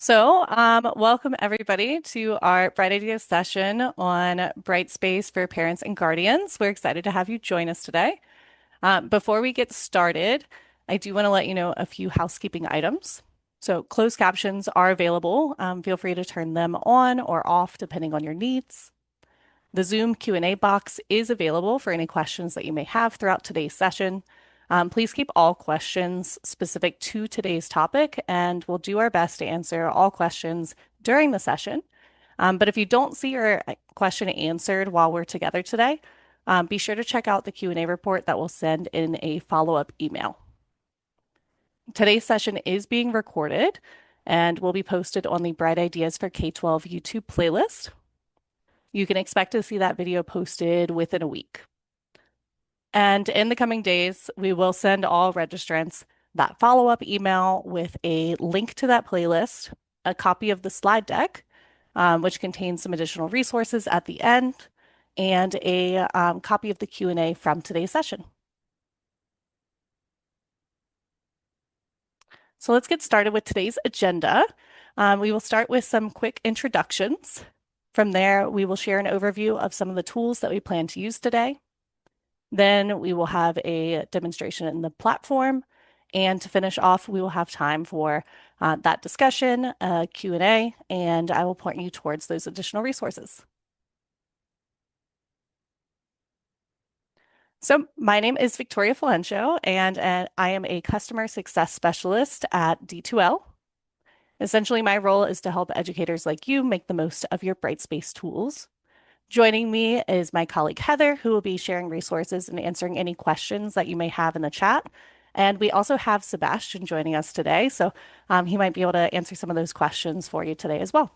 Welcome everybody to our Bright Ideas session on Brightspace for parents and guardians. We're excited to have you join us today. Before we get started, I do want to let you know a few housekeeping items. So, closed captions are available. Feel free to turn them on or off depending on your needs. The Zoom Q&A box is available for any questions that you may have throughout today's session. Please keep all questions specific to today's topic, and we'll do our best to answer all questions during the session. But if you don't see your question answered while we're together today, be sure to check out the Q&A report that we'll send in a follow-up email. Today's session is being recorded and will be posted on the Bright Ideas for K-12 YouTube playlist. You can expect to see that video posted within a week. And in the coming days, we will send all registrants that follow-up email with a link to that playlist, a copy of the slide deck, which contains some additional resources at the end, and a copy of the Q&A from today's session. So let's get started with today's agenda. We will start with some quick introductions. From there, we will share an overview of some of the tools that we plan to use today. Then we will have a demonstration in the platform. And to finish off, we will have time for that discussion, Q&A, and I will point you towards those additional resources. So my name is Victoria Falencio, and I am a customer success specialist at D2L. Essentially, my role is to help educators like you make the most of your Brightspace tools. Joining me is my colleague Heather, who will be sharing resources and answering any questions that you may have in the chat. And we also have Sebastian joining us today, so he might be able to answer some of those questions for you today as well.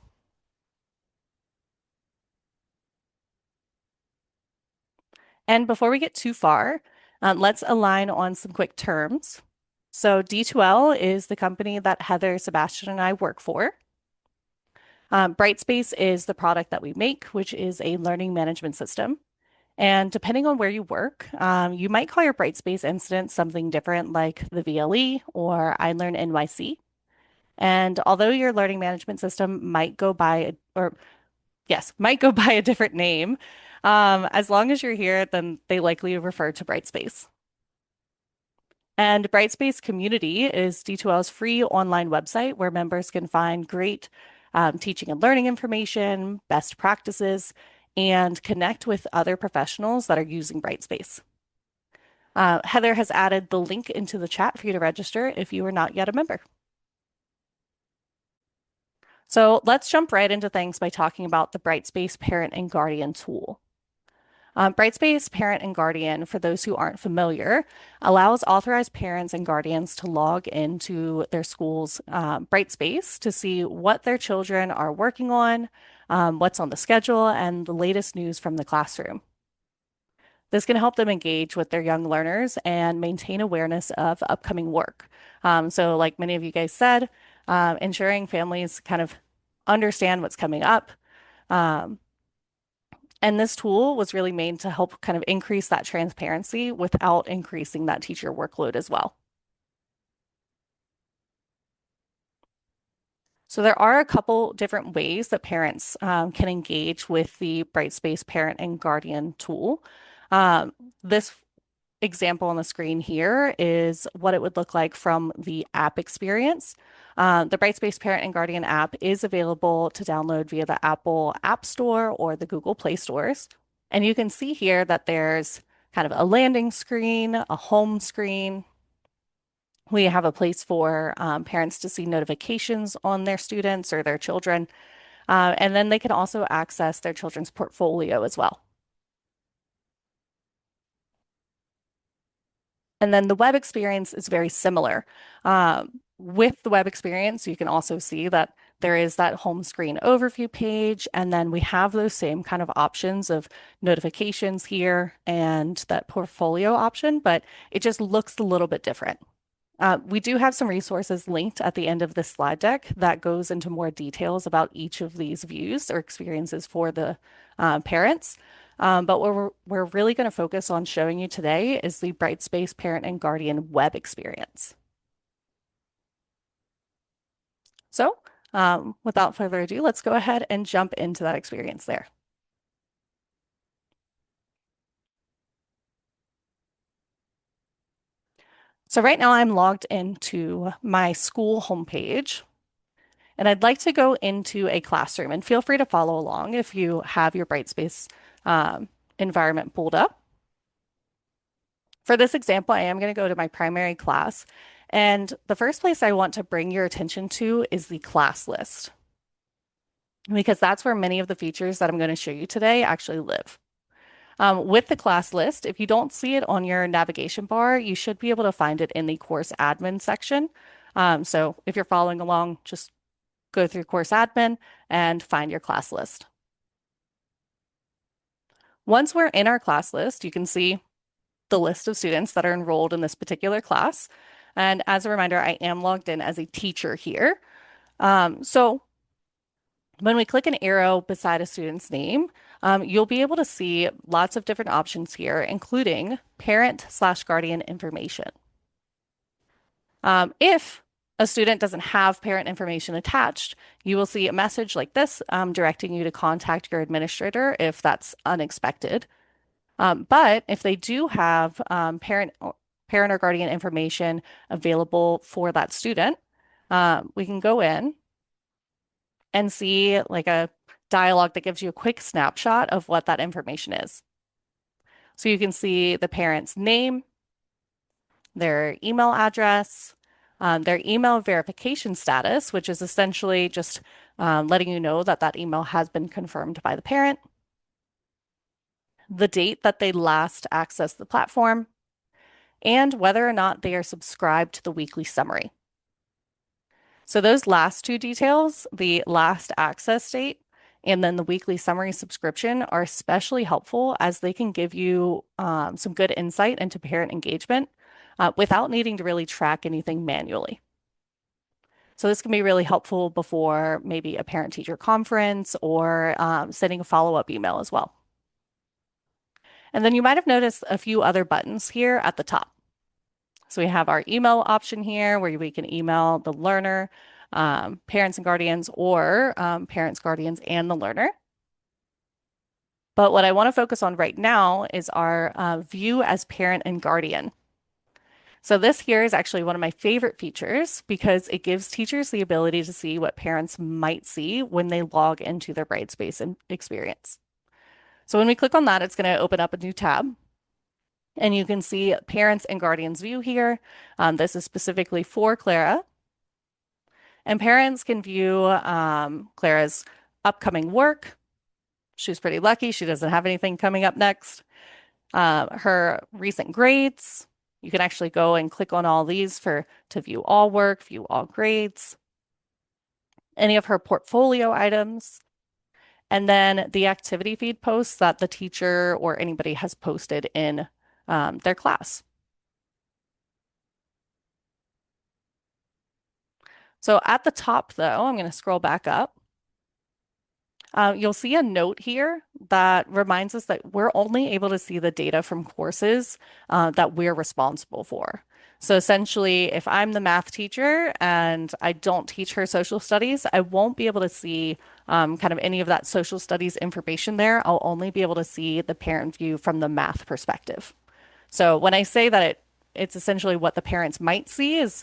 And before we get too far, let's align on some quick terms. So D2L is the company that Heather, Sebastian, and I work for. Brightspace is the product that we make, which is a learning management system. And depending on where you work, you might call your Brightspace instance something different like the VLE or iLearn NYC. And although your learning management system might go by, might go by a different name, as long as you're here, then they likely refer to Brightspace. And Brightspace Community is D2L's free online website where members can find great teaching and learning information, best practices, and connect with other professionals that are using Brightspace. Heather has added the link into the chat for you to register if you are not yet a member. So let's jump right into things by talking about the Brightspace Parent and Guardian tool. Brightspace Parent and Guardian, for those who aren't familiar, allows authorized parents and guardians to log into their school's Brightspace to see what their children are working on, what's on the schedule, and the latest news from the classroom. This can help them engage with their young learners and maintain awareness of upcoming work. So like many of you guys said, ensuring families kind of understand what's coming up. And this tool was really made to help kind of increase that transparency without increasing that teacher workload as well. So there are a couple different ways that parents can engage with the Brightspace Parent and Guardian tool. This example on the screen here is what it would look like from the app experience. The Brightspace Parent and Guardian app is available to download via the Apple App Store or the Google Play Stores. And you can see here that there's kind of a landing screen, a home screen. We have a place for parents to see notifications on their students or their children. And then they can also access their children's portfolio as well. And then the web experience is very similar. With the web experience, you can also see that there is that home screen overview page, and then we have those same kind of options of notifications here and that portfolio option, but it just looks a little bit different. We do have some resources linked at the end of this slide deck that goes into more details about each of these views or experiences for the parents. But what we're really going to focus on showing you today is the Brightspace Parent and Guardian web experience. So without further ado, let's go ahead and jump into that experience there. So right now I'm logged into my school homepage, and I'd like to go into a classroom, and feel free to follow along if you have your Brightspace environment pulled up. For this example, I am going to go to my primary class, and the first place I want to bring your attention to is the class list, because that's where many of the features that I'm going to show you today actually live. With the class list, if you don't see it on your navigation bar, you should be able to find it in the course admin section. So if you're following along, just go through course admin and find your class list. Once we're in our class list, you can see the list of students that are enrolled in this particular class. And as a reminder, I am logged in as a teacher here. So when we click an arrow beside a student's name, you'll be able to see lots of different options here, including parent/guardian information. If a student doesn't have parent information attached, you will see a message like this directing you to contact your administrator if that's unexpected. But if they do have parent or guardian information available for that student, we can go in and see like a dialogue that gives you a quick snapshot of what that information is. So you can see the parent's name, their email address, their email verification status, which is essentially just letting you know that that email has been confirmed by the parent, the date that they last accessed the platform, and whether or not they are subscribed to the weekly summary. So those last two details, the last access date and then the weekly summary subscription, are especially helpful as they can give you some good insight into parent engagement without needing to really track anything manually. So this can be really helpful before maybe a parent-teacher conference or sending a follow-up email as well. And then you might have noticed a few other buttons here at the top. So we have our email option here where we can email the learner, parents and guardians, or parents, guardians, and the learner. But what I want to focus on right now is our view as parent and guardian. So this here is actually one of my favorite features because it gives teachers the ability to see what parents might see when they log into their Brightspace experience. So when we click on that, it's going to open up a new tab. And you can see parents and guardians view here. This is specifically for Clara. And parents can view Clara's upcoming work. She's pretty lucky. She doesn't have anything coming up next. Her recent grades. You can actually go and click on all these to view all work, view all grades. Any of her portfolio items. And then the activity feed posts that the teacher or anybody has posted in their class. So at the top, though, I'm going to scroll back up. You'll see a note here that reminds us that we're only able to see the data from courses that we're responsible for. So essentially, if I'm the math teacher and I don't teach her social studies, I won't be able to see kind of any of that social studies information there. I'll only be able to see the parent view from the math perspective. So when I say that it's essentially what the parents might see is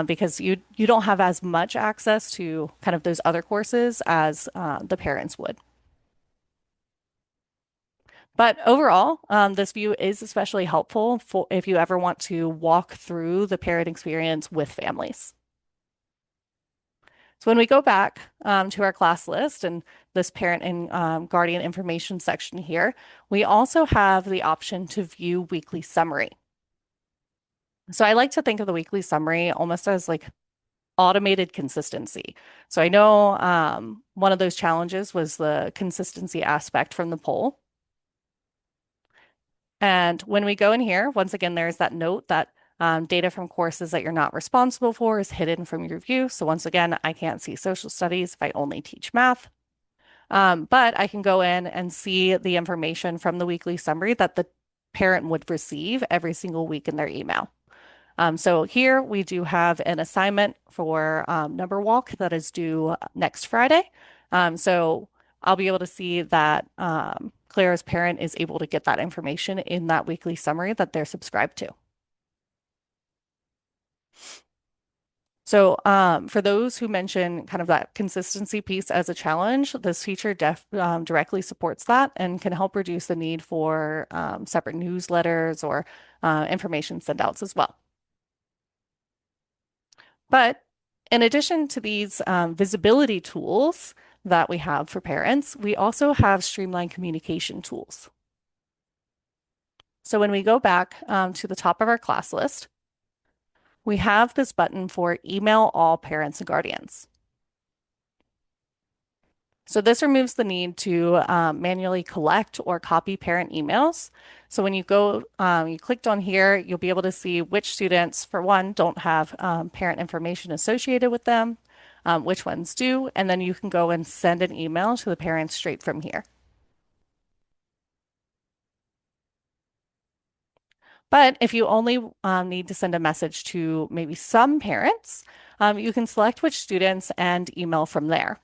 because you don't have as much access to kind of those other courses as the parents would. But overall, this view is especially helpful for if you ever want to walk through the parent experience with families. So when we go back to our class list and this parent and guardian information section here, we also have the option to view weekly summary. So I like to think of the weekly summary almost as like automated consistency. So I know one of those challenges was the consistency aspect from the poll. And when we go in here, once again, there's that note that data from courses that you're not responsible for is hidden from your view. So once again, I can't see social studies if I only teach math. But I can go in and see the information from the weekly summary that the parent would receive every single week in their email. So here we do have an assignment for number walk that is due next Friday. So I'll be able to see that Clara's parent is able to get that information in that weekly summary that they're subscribed to. So, for those who mention kind of that consistency piece as a challenge, this feature directly supports that and can help reduce the need for separate newsletters or information send outs as well. But in addition to these visibility tools that we have for parents, we also have streamlined communication tools. So when we go back to the top of our class list, we have this button for email all parents and guardians. So this removes the need to manually collect or copy parent emails. So when you go, you clicked on here, you'll be able to see which students, for one, don't have parent information associated with them, which ones do, and then you can go and send an email to the parents straight from here. But if you only need to send a message to maybe some parents, you can select which students and email from there.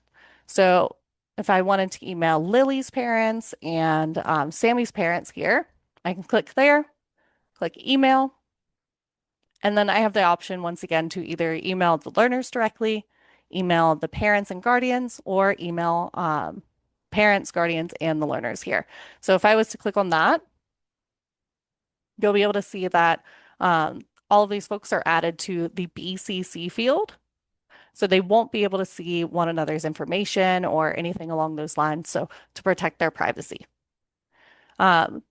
So if I wanted to email Lily's parents and Sammy's parents here, I can click there, click email, and then I have the option once again to either email the learners directly, email the parents and guardians, or email parents, guardians, and the learners here. So if I was to click on that, you'll be able to see that all of these folks are added to the BCC field. So they won't be able to see one another's information or anything along those lines. So to protect their privacy.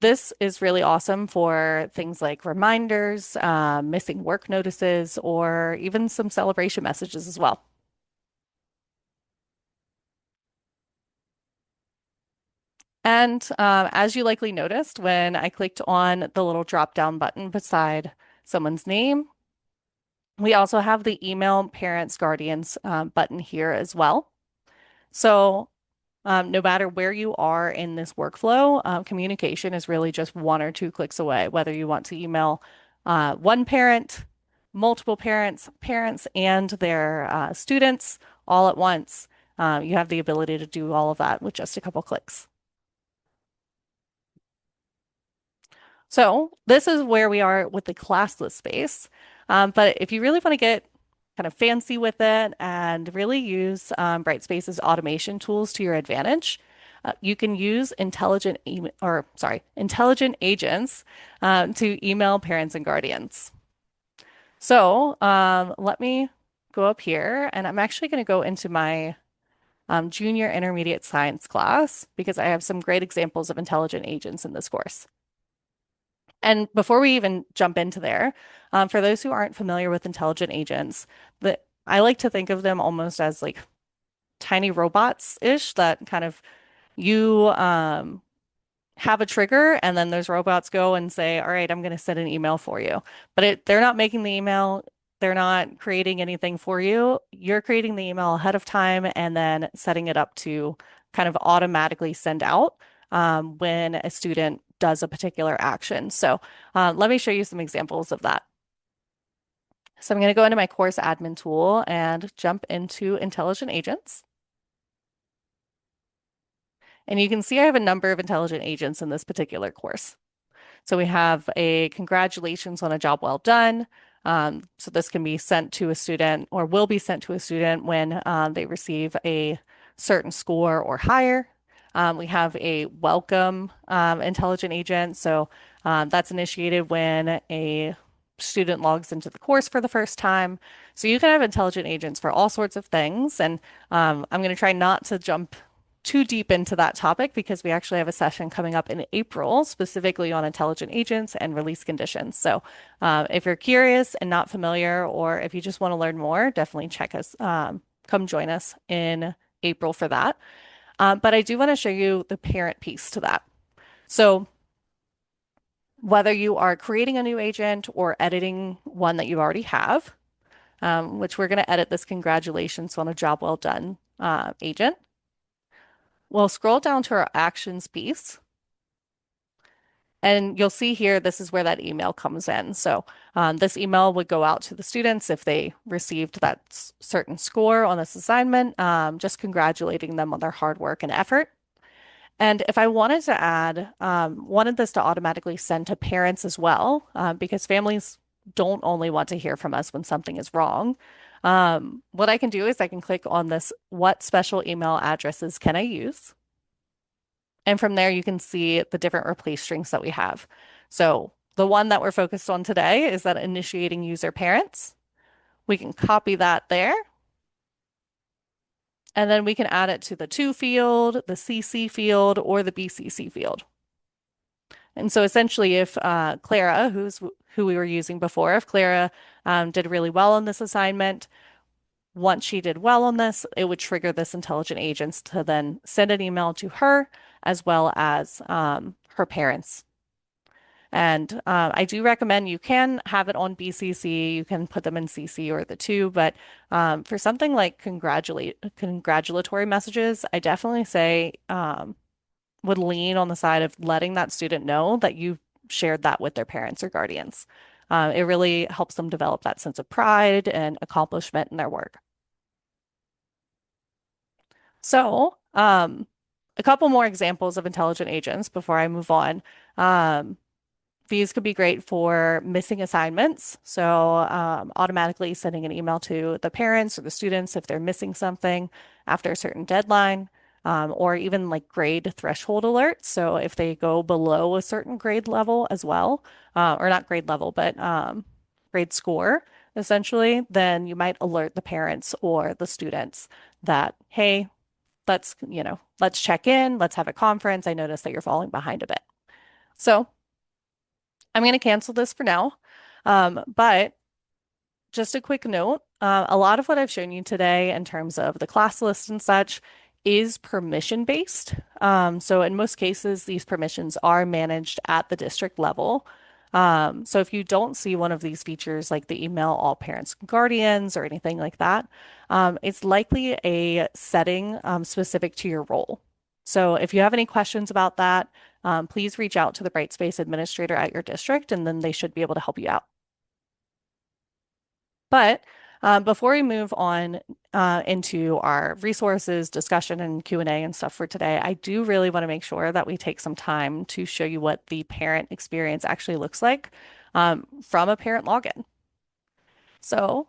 This is really awesome for things like reminders, missing work notices, or even some celebration messages as well. And as you likely noticed, when I clicked on the little drop down button beside someone's name, we also have the email parents guardians button here as well. So no matter where you are in this workflow, communication is really just one or two clicks away, whether you want to email one parent, multiple parents, parents and their students all at once. You have the ability to do all of that with just a couple clicks. So this is where we are with the classless space. But if you really want to get kind of fancy with it and really use Brightspace's automation tools to your advantage, you can use intelligent agents to email parents and guardians. So let me go up here, and I'm actually going to go into my junior intermediate science class because I have some great examples of intelligent agents in this course. And before we even jump into there, for those who aren't familiar with intelligent agents, I like to think of them almost as like tiny robots-ish that kind of you have a trigger and then those robots go and say, all right, I'm going to send an email for you. But they're not making the email, they're not creating anything for you. You're creating the email ahead of time and then setting it up to kind of automatically send out when a student does a particular action. So let me show you some examples of that. So I'm going to go into my course admin tool and jump into intelligent agents. And you can see I have a number of intelligent agents in this particular course. So we have a congratulations on a job well done. So this can be sent to a student or will be sent to a student when they receive a certain score or higher. We have a welcome intelligent agent. So that's initiated when a student logs into the course for the first time. So you can have intelligent agents for all sorts of things. And I'm going to try not to jump too deep into that topic because we actually have a session coming up in April specifically on intelligent agents and release conditions. So if you're curious and not familiar, or if you just want to learn more, definitely come join us in April for that. But I do want to show you the parent piece to that. So whether you are creating a new agent or editing one that you already have, which we're going to edit this congratulations on a job well done agent. We'll scroll down to our actions piece. And you'll see here, this is where that email comes in. So this email would go out to the students if they received that certain score on this assignment, just congratulating them on their hard work and effort. And if I wanted to add, wanted this to automatically send to parents as well, because families don't only want to hear from us when something is wrong. What I can do is I can click on this, what special email addresses can I use? And from there, you can see the different replace strings that we have. So the one that we're focused on today is that initiating user parents. We can copy that there. And then we can add it to the to field, the CC field, or the BCC field. And so essentially, if Clara, who we were using before, if Clara did really well on this assignment, once she did well on this, it would trigger this intelligent agents to then send an email to her as well as her parents. And I do recommend you can have it on BCC, you can put them in CC or the two, but for something like congratulatory messages, I definitely say would lean on the side of letting that student know that you shared that with their parents or guardians. It really helps them develop that sense of pride and accomplishment in their work. So, a couple more examples of intelligent agents before I move on. Um, These could be great for missing assignments. So, automatically sending an email to the parents or the students if they're missing something after a certain deadline, or even like grade threshold alerts. So, if they go below a certain grade level as well, or not grade level, but grade score, essentially, then you might alert the parents or the students that, hey, let's check in, let's have a conference. I noticed that you're falling behind a bit. So, I'm going to cancel this for now. But just a quick note, a lot of what I've shown you today in terms of the class list and such is permission based. So in most cases, these permissions are managed at the district level. So if you don't see one of these features like the email all parents and guardians or anything like that, it's likely a setting specific to your role. So if you have any questions about that, please reach out to the Brightspace administrator at your district, and then they should be able to help you out. But before we move on into our resources, discussion, and Q&A and stuff for today, I do really want to make sure that we take some time to show you what the parent experience actually looks like from a parent login. So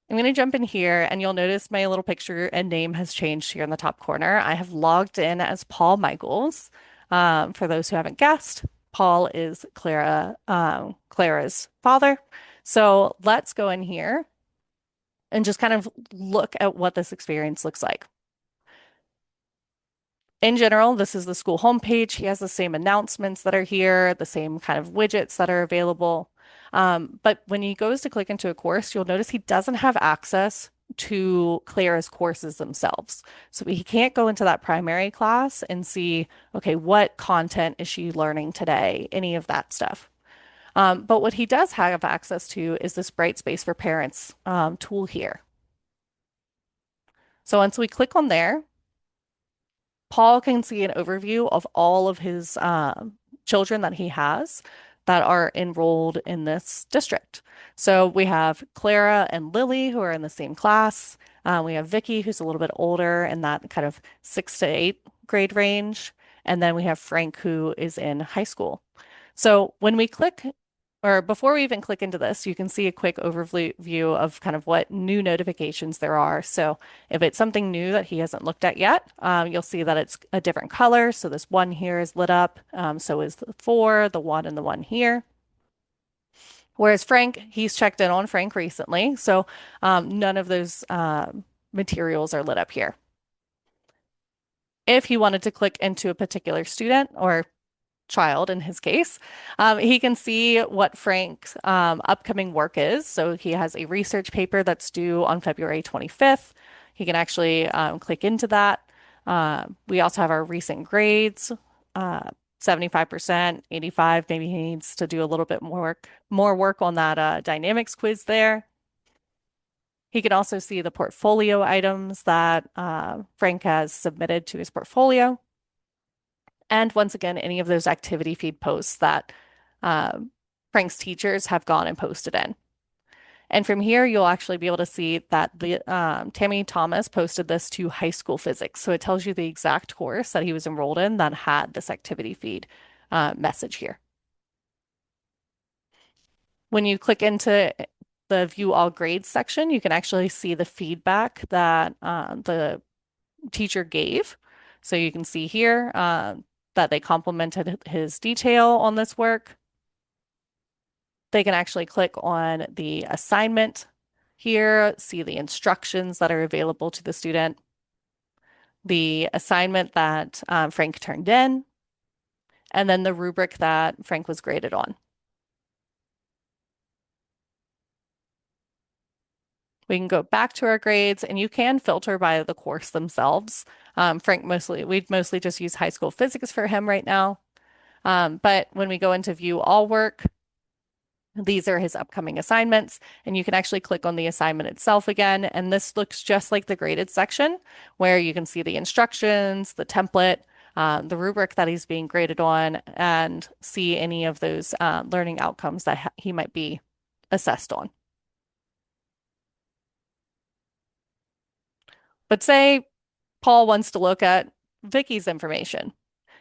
I'm going to jump in here and you'll notice my little picture and name has changed here in the top corner. I have logged in as Paul Michaels. For those who haven't guessed, Paul is Clara's father. So let's go in here and just kind of look at what this experience looks like. In general, this is the school homepage. He has the same announcements that are here, the same kind of widgets that are available. But when he goes to click into a course, you'll notice he doesn't have access to Clara's courses themselves. So he can't go into that primary class and see, okay, what content is she learning today? Any of that stuff. But what he does have access to is this Brightspace for Parents tool here. So once we click on there, Paul can see an overview of all of his children that he has that are enrolled in this district. So we have Clara and Lily who are in the same class. We have Vicky who's a little bit older in that kind of 6 to 8 grade range. And then we have Frank who is in high school. So when we click or before we even click into this, you can see a quick overview of kind of what new notifications there are. So if it's something new that he hasn't looked at yet, you'll see that it's a different color. So this one here is lit up. So is the 4, the 1, and the 1 here. Whereas Frank, he's checked in on Frank recently. So none of those materials are lit up here. If he wanted to click into a particular student or child in his case, he can see what Frank's upcoming work is. So he has a research paper that's due on February 25th. He can actually click into that. We also have our recent grades, 75%, 85. Maybe he needs to do a little bit more work on that dynamics quiz there. He can also see the portfolio items that Frank has submitted to his portfolio. And once again, any of those activity feed posts that um, Frank's teachers have gone and posted in. And from here, you'll actually be able to see that the Tammy Thomas posted this to high school physics. So it tells you the exact course that he was enrolled in that had this activity feed message here. When you click into the view all grades section, you can actually see the feedback that the teacher gave. So you can see here that they complimented his detail on this work. They can actually click on the assignment here, see the instructions that are available to the student, the assignment that Frank turned in, and then the rubric that Frank was graded on. We can go back to our grades and you can filter by the course themselves. We'd mostly just use high school physics for him right now. But when we go into view all work, these are his upcoming assignments, and you can actually click on the assignment itself again. And this looks just like the graded section where you can see the instructions, the template, the rubric that he's being graded on, and see any of those learning outcomes that he might be assessed on. But say Paul wants to look at Vicky's information.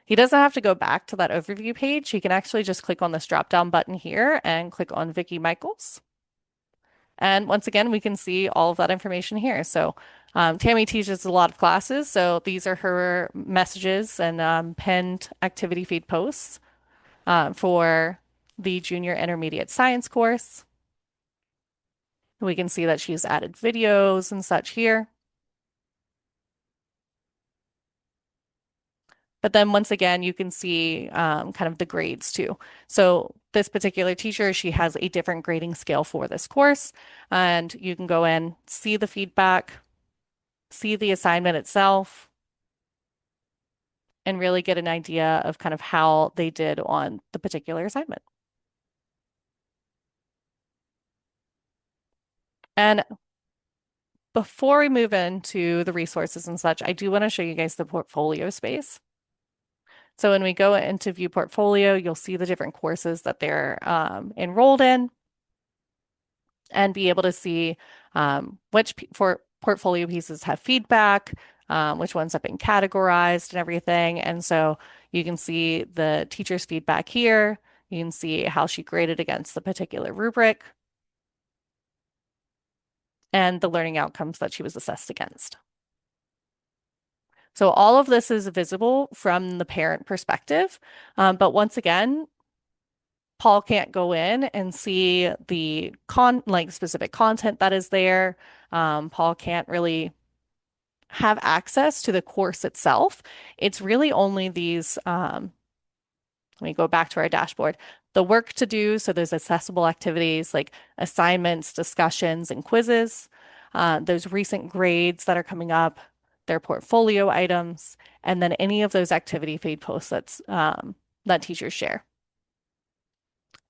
He doesn't have to go back to that overview page. He can actually just click on this drop-down button here and click on Vicky Michaels. And once again, we can see all of that information here. So Tammy teaches a lot of classes. So these are her messages and pinned activity feed posts for the junior intermediate science course. We can see that she's added videos and such here. But then once again, you can see kind of the grades too. So this particular teacher, she has a different grading scale for this course. And you can go in, see the feedback, see the assignment itself, and really get an idea of kind of how they did on the particular assignment. And before we move into the resources and such, I do want to show you guys the portfolio space. So when we go into view portfolio, you'll see the different courses that they're enrolled in and be able to see which portfolio pieces have feedback, which ones have been categorized and everything. And so you can see the teacher's feedback here. You can see how she graded against the particular rubric and the learning outcomes that she was assessed against. So all of this is visible from the parent perspective. But once again, Paul can't go in and see the specific content that is there. Paul can't really have access to the course itself. It's really only these, let me go back to our dashboard, the work to do. So there's accessible activities like assignments, discussions, and quizzes. Those recent grades that are coming up, their portfolio items, and then any of those activity feed posts that teachers share.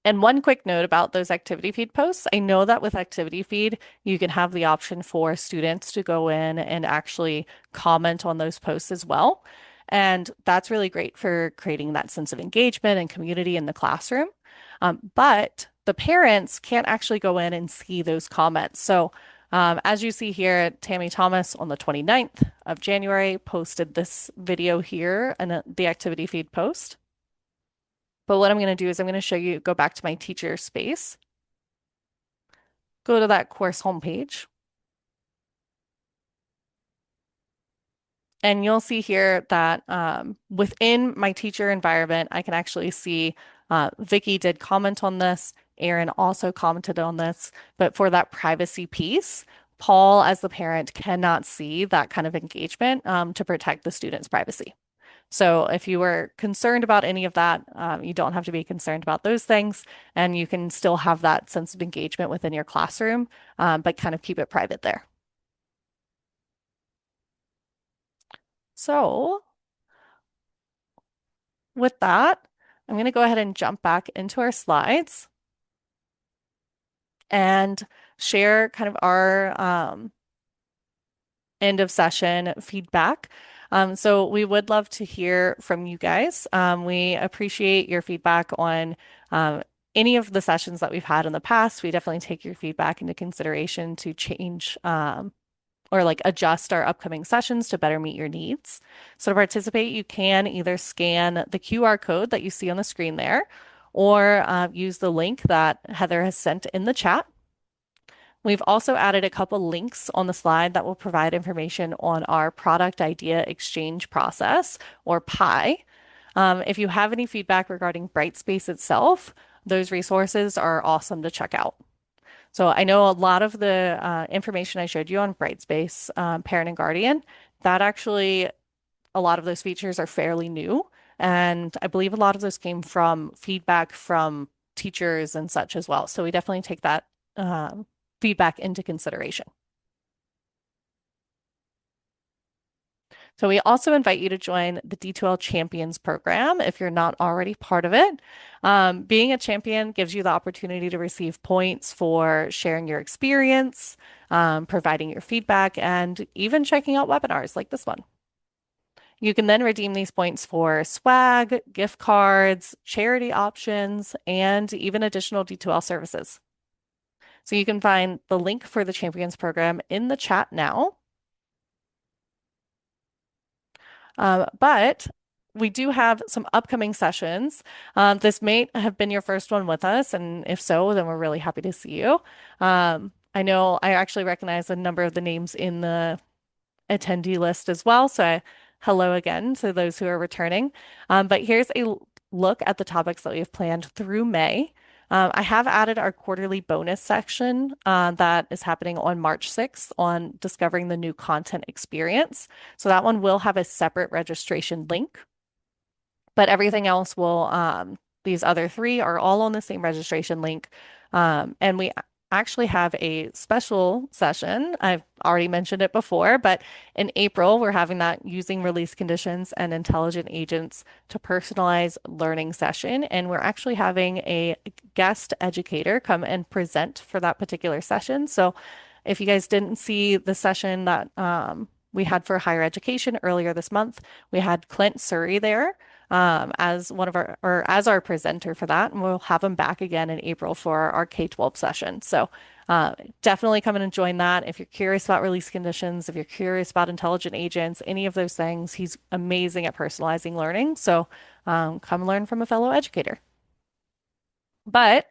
And one quick note about those activity feed posts. I know that with activity feed, you can have the option for students to go in and actually comment on those posts as well. And that's really great for creating that sense of engagement and community in the classroom. But the parents can't actually go in and see those comments. So as you see here, Tammy Thomas on the 29th of January posted this video here and the activity feed post. But what I'm going to do is I'm going to show you, go back to my teacher space, go to that course homepage, and you'll see here that within my teacher environment, I can actually see Vicky did comment on this. Aaron also commented on this, but for that privacy piece, Paul, as the parent, cannot see that kind of engagement to protect the student's privacy. So if you were concerned about any of that, you don't have to be concerned about those things, and you can still have that sense of engagement within your classroom, but kind of keep it private there. So with that, I'm going to go ahead and jump back into our slides and share kind of our end of session feedback. So we would love to hear from you guys. We appreciate your feedback on any of the sessions that we've had in the past. We definitely take your feedback into consideration to change or like adjust our upcoming sessions to better meet your needs. So to participate, you can either scan the QR code that you see on the screen there, or use the link that Heather has sent in the chat. We've also added a couple links on the slide that will provide information on our product idea exchange process, or PI. If you have any feedback regarding Brightspace itself, those resources are awesome to check out. So I know a lot of the information I showed you on Brightspace, Parent and Guardian, that actually a lot of those features are fairly new. And I believe a lot of those came from feedback from teachers and such as well. So we definitely take that feedback into consideration. So we also invite you to join the D2L Champions program if you're not already part of it. Being a champion gives you the opportunity to receive points for sharing your experience, providing your feedback, and even checking out webinars like this one. You can then redeem these points for swag, gift cards, charity options, and even additional D2L services. So you can find the link for the Champions program in the chat now. But we do have some upcoming sessions. This may have been your first one with us, and if so, then we're really happy to see you. I know I actually recognize a number of the names in the attendee list as well. So hello again to those who are returning. But here's a look at the topics that we have planned through May. I have added our quarterly bonus section that is happening on March 6th on discovering the new content experience. So that one will have a separate registration link, but everything else will, these other three are all on the same registration link. And we actually have a special session. I've already mentioned it before, but in April, we're having that using release conditions and intelligent agents to personalize learning session. And we're actually having a guest educator come and present for that particular session. So if you guys didn't see the session that we had for higher education earlier this month, we had Clint Surrey there as one of our or as our presenter for that, and we'll have him back again in April for our K-12 session. So definitely come in and join that. If you're curious about release conditions, if you're curious about intelligent agents, any of those things, he's amazing at personalizing learning. So come learn from a fellow educator. But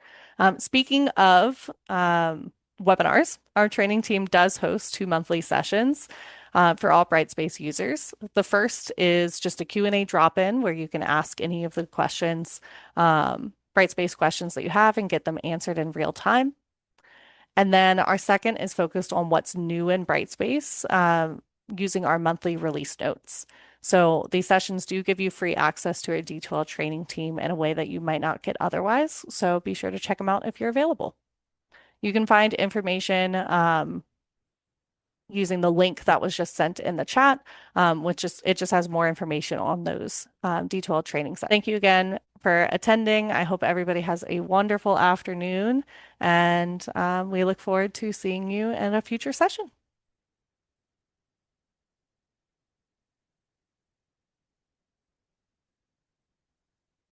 speaking of webinars, our training team does host 2 monthly sessions for all Brightspace users. The first is just a Q&A drop-in where you can ask any of the questions, Brightspace questions that you have and get them answered in real time. And then our second is focused on what's new in Brightspace using our monthly release notes. So these sessions do give you free access to our D2L training team in a way that you might not get otherwise. So be sure to check them out if you're available. You can find information using the link that was just sent in the chat, which it just has more information on those D2L training sessions. Thank you again for attending. I hope everybody has a wonderful afternoon, and we look forward to seeing you in a future session.